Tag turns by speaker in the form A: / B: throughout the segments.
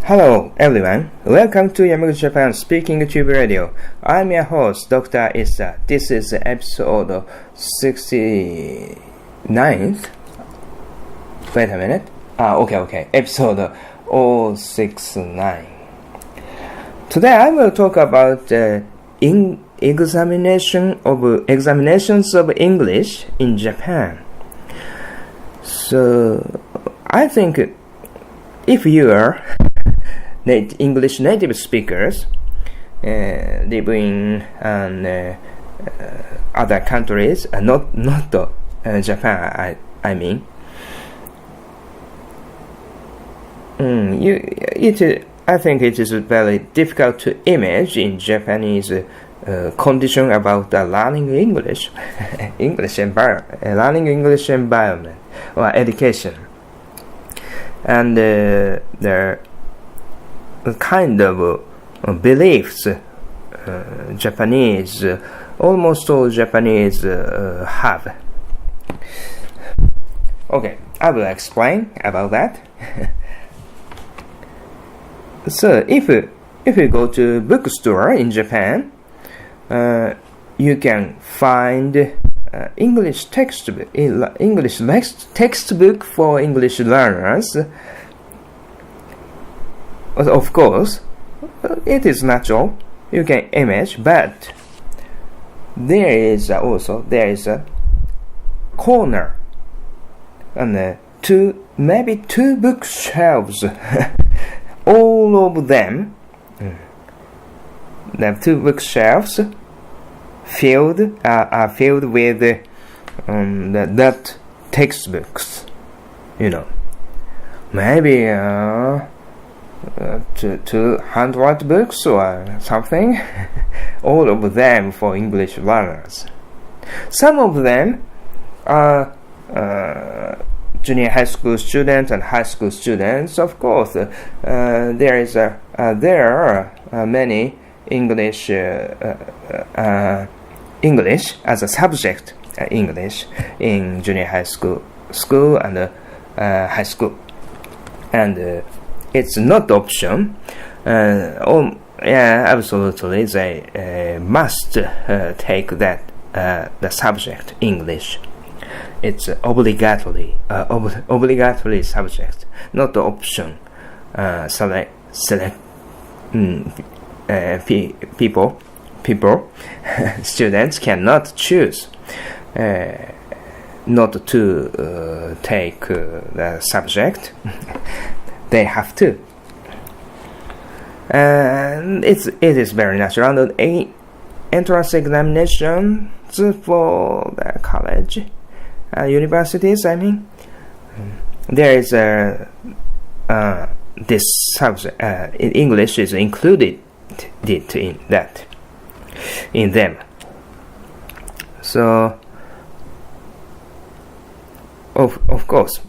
A: Hello everyone, welcome to Yamaguchi Japan Speaking Tube Radio. I'm your host, Dr. Issa. This is episode 69th. Wait a minute. Okay. Episode 069. Today I will talk about examinations of English in Japan. So I think if you are English native speakers live in other countries, not Japan. I mean, I think it is very difficult to image in Japanese condition about learning English, learning English environment or education, and the kind of beliefs almost all Japanese have. Okay, I will explain about that. So if you go to bookstore in Japan, you can find English textbook for English learners. Of course, it is natural. You can image, but there is a corner and two bookshelves. All of them, the two bookshelves filled with that textbooks. Maybe 200 books or something. All of them for English learners. Some of them are junior high school students and high school students. Of course, there are many English as a subject English in junior high school and high school, and it's not option. Absolutely, they must take that the subject English. It's obligatory subject, not the option. People students cannot choose not to take the subject. They have to, and it is very natural. The entrance examinations for the college, universities. I mean, there is this subject. English is included in them. So, of course,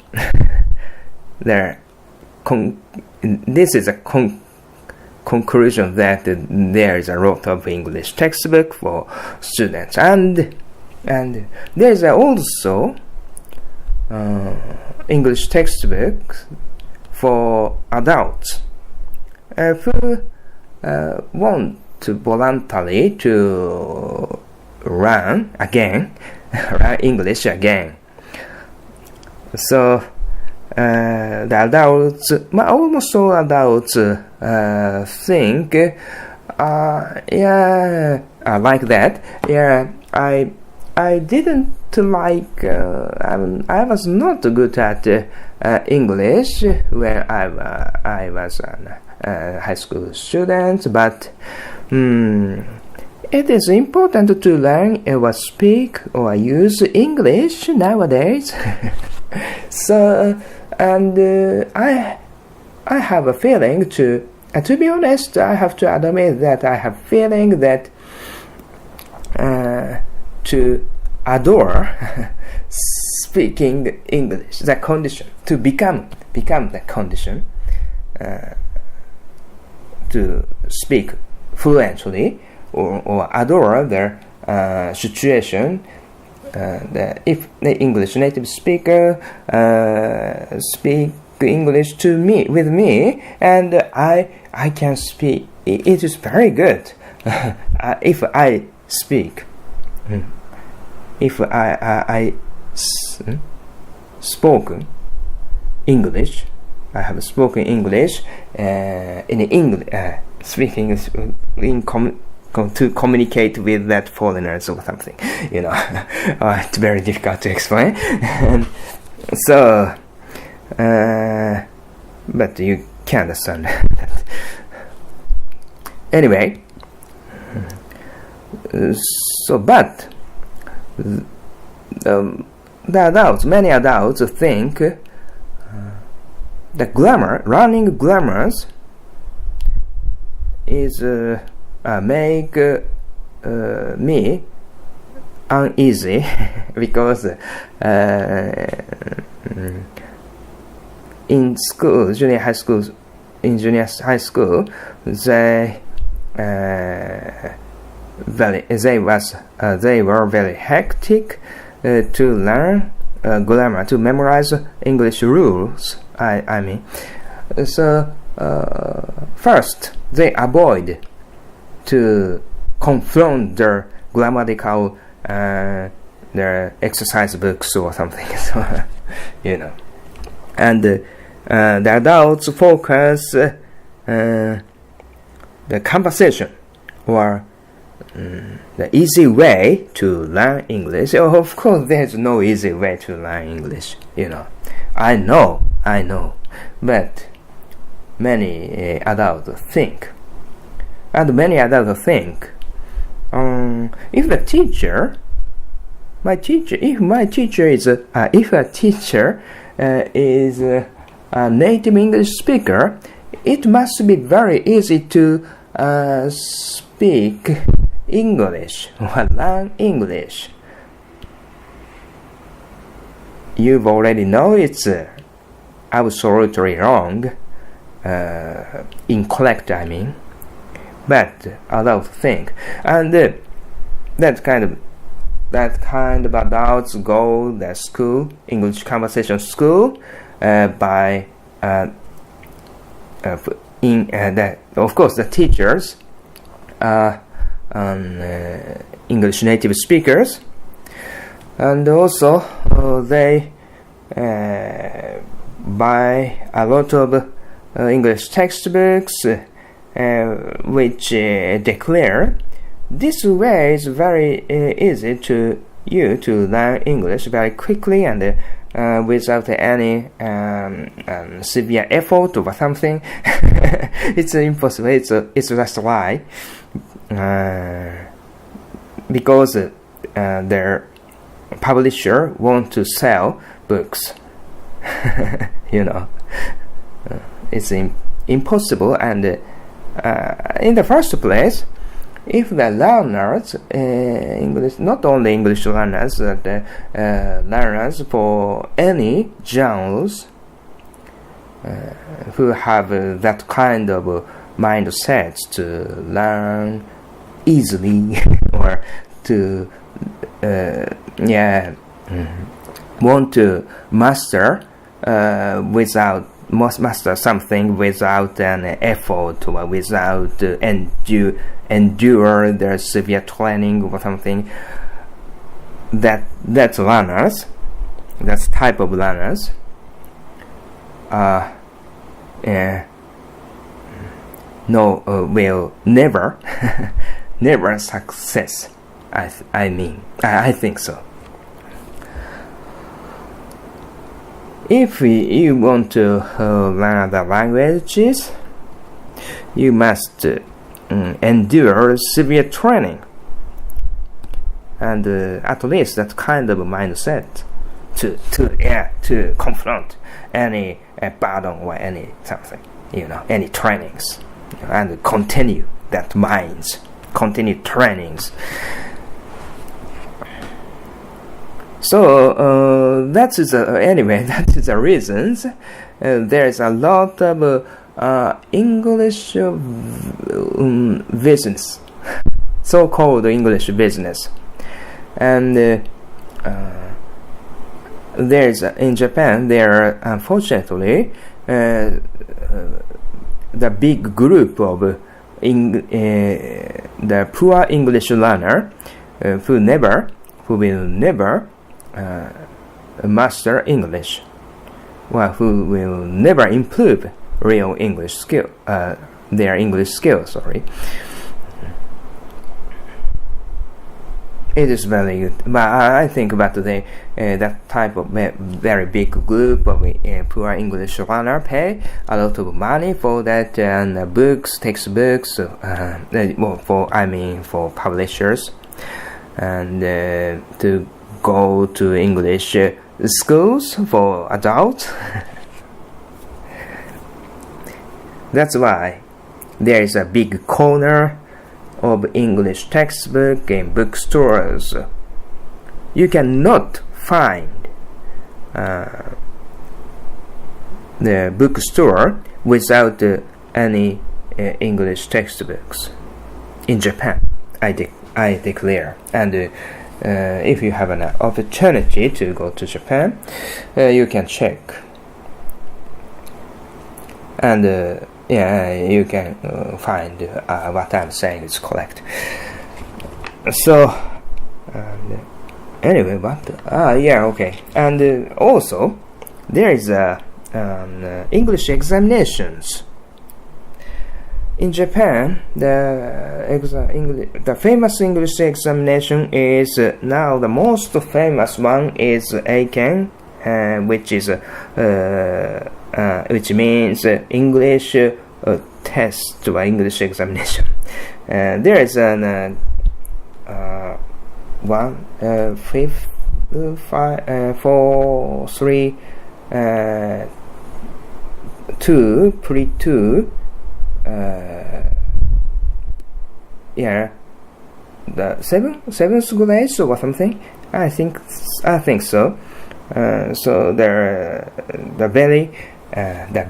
A: this is a conclusion that there is a lot of English textbook for students, and there is also English textbook for adults who want to voluntarily to learn English again. So the adults, almost all adults, think, like that. Yeah, I didn't like. I was not good at English when I was a high school student, but it is important to learn or speak or use English nowadays. So, and I have a feeling to be honest, I have to admit that I have feeling that to adore speaking English, the condition to become the condition to speak fluently or adore the situation. If the English native speaker speak English with me, and I can speak. It is very good if I speak. If I spoken English, I have spoken English in English, speaking to communicate with that foreigners or something. It's very difficult to explain. So, but you can understand that. Anyway, but many adults think that learning grammars is make me uneasy because in school, junior high school, they were very hectic to learn grammar, to memorize English rules. I mean, so first they avoid to confront their grammatical their exercise books or something. So and the adults focus the conversation or the easy way to learn English. Of course, there's no easy way to learn English. I know, but many adults think, if a teacher is a native English speaker, it must be very easy to speak English or learn English. You already know it's absolutely wrong, incorrect, I mean. But adults think, and that kind of adults go the school, English conversation school, by of course the teachers are English native speakers, and also they buy a lot of English textbooks which declare this way is very easy to learn English very quickly and without any severe effort or something. It's impossible. It's just a lie, because their publisher want to sell books. It's impossible. And in the first place, if the learners, English, not only English learners, but learners for any genres who have that kind of mindset to learn easily or to want to master master something without an effort or without endure their severe training or something. That's learners. That's type of learners. Will never never success. I think so. If you want to learn other languages, you must endure severe training, and at least that kind of mindset to confront any burden or any something, any trainings, and continue trainings. So that is the reasons. There's a lot of English business, so-called English business, and there's in Japan there are unfortunately the big group of the poor English learner who will never master English, or who will never improve real English skill, their English skills. Sorry. It is very good, but I think that that type of very big group of poor English learner pay a lot of money for that, and books, textbooks, for publishers, and to go to English schools for adults. That's why there is a big corner of English textbook in bookstores. You cannot find the bookstore without any English textbooks in Japan. I declare. And if you have an opportunity to go to Japan, you can check. And you can find what I'm saying is correct. So, anyway, okay. And also, there is English examinations. In Japan, the famous English examination is now the most famous one is Eiken, which means English test or English examination. There is an 1, 5, 4, 3, 2, pre-2. The seventh grade or something. I think so. So the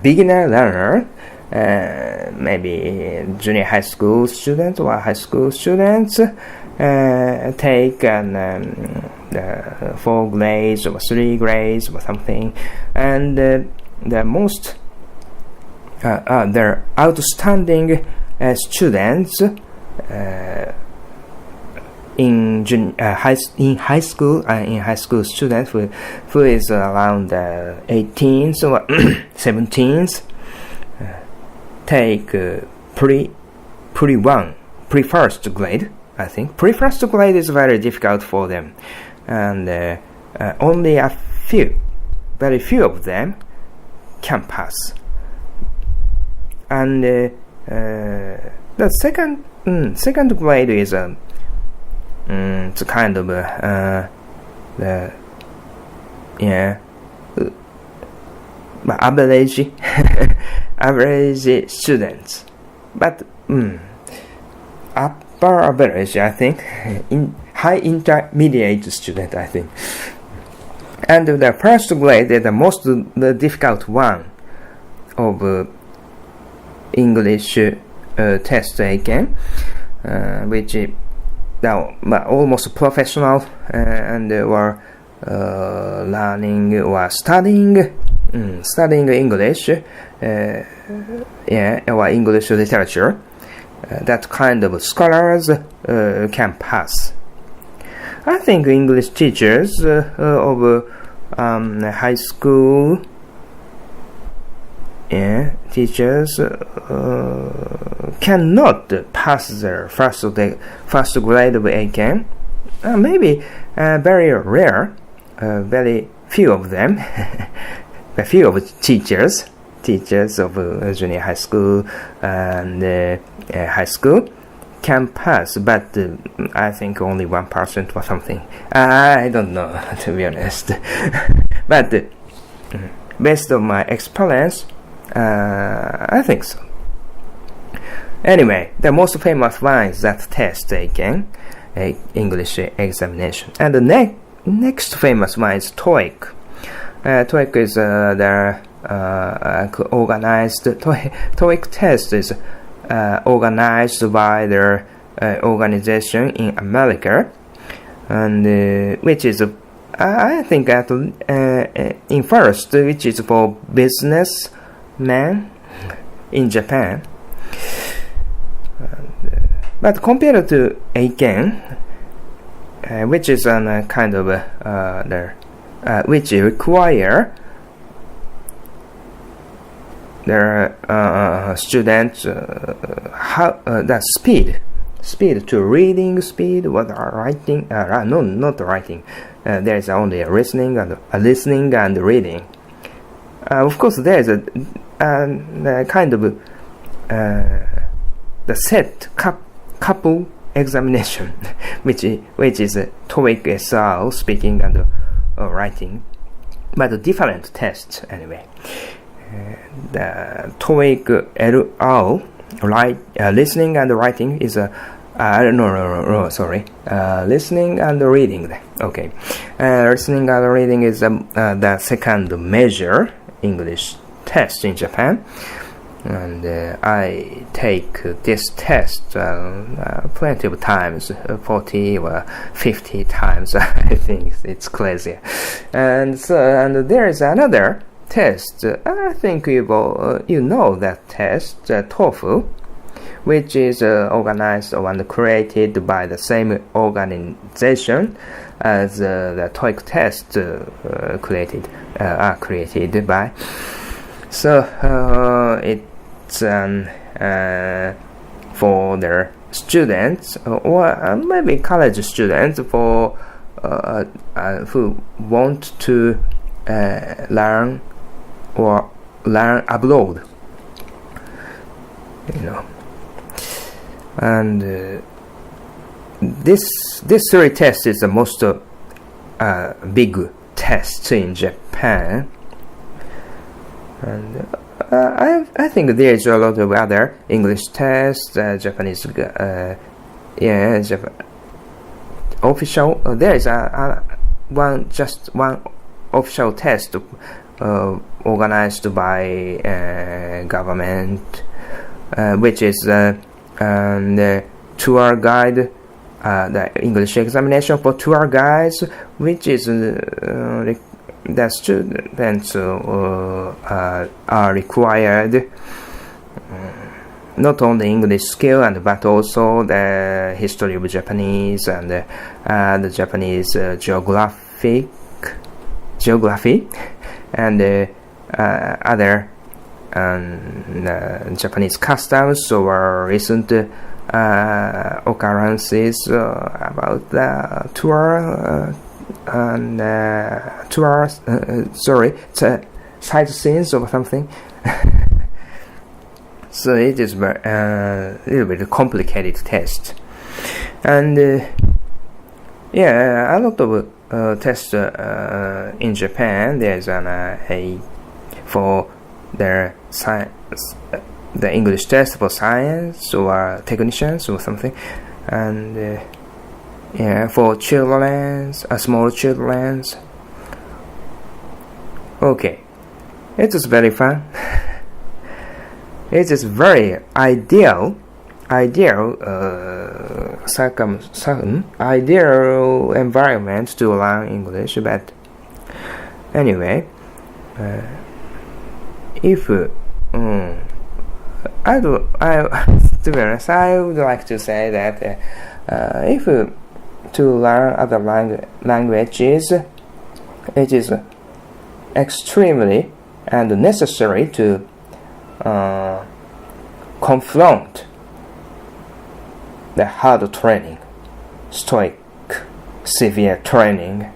A: beginner learner, maybe junior high school students or high school students, take the 4 grades or 3 grades or something, and the most they're outstanding students in high school students who is around 18s or 17s take pre-first grade. I think pre-first grade is very difficult for them, and only very few of them can pass. And the second grade is it's kind of average students, but upper average, I think, in high intermediate student, I think. And the first grade is the difficult one of English test taken, which now almost professional and were learning or studying English, or English literature. That kind of scholars can pass. I think English teachers of high school teachers cannot pass their first grade of Eiken. Maybe very rare, very few of them, a few of teachers of junior high school and high school can pass, but I think only 1% or something. I don't know, to be honest. But based on my experience, I think so. Anyway, the most famous one is that test taken, English examination. And the next famous one is TOEIC. TOEIC is the organized TOEIC test is organized by the organization in America, and which is I think in first, which is for business man in Japan. But compared to Eiken, which is a kind of which require their students the speed to reading, speed what writing, no, not writing. There is only listening and reading. Of course, there is a kind of the set couple examination, which is TOEIC SR speaking and writing, but different tests anyway. The TOEIC LR listening and writing is listening and reading. Okay, listening and reading is the second major English test in Japan. And I take this test plenty of times, 40 or 50 times. I think it's crazy. And there is another test. I think you know that test, TOEFL, which is organized and created by the same organization as the TOEIC test created by. So it's for their students or maybe college students for who want to learn abroad, and this three tests is the most big test in Japan. And I think there is a lot of other English tests, Japanese, official. There is one official test organized by government, which is the tour guide, the English examination for tour guides, which is the students are required not only English skill but also the history of Japanese and the Japanese geography and other Japanese customs or recent occurrences about the tour and sightseeing or something. So it is a little bit complicated test, and a lot of tests in Japan. There's for their science, the English test for science or technicians or something, and for children, small children. Okay, it is very fun. It is very ideal environment to learn English. But anyway, if to be honest, I would like to say that if to learn other languages, it is extremely and necessary to confront the hard training, stoic, severe training.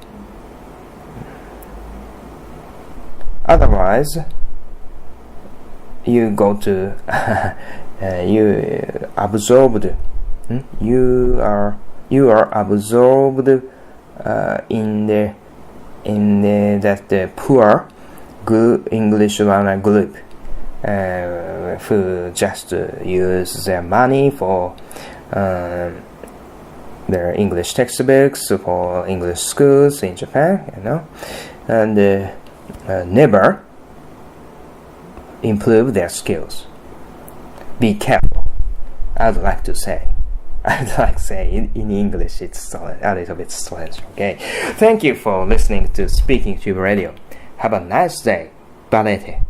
A: Otherwise, you go to you absorbed. You are absorbed in that poor good English learner group who just use their money for their English textbooks for English schools in Japan, and never improve their skills. Be careful. I'd like to say in English it's a little bit strange. Okay, thank you for listening to Speaking Tube Radio. Have a nice day. Balete.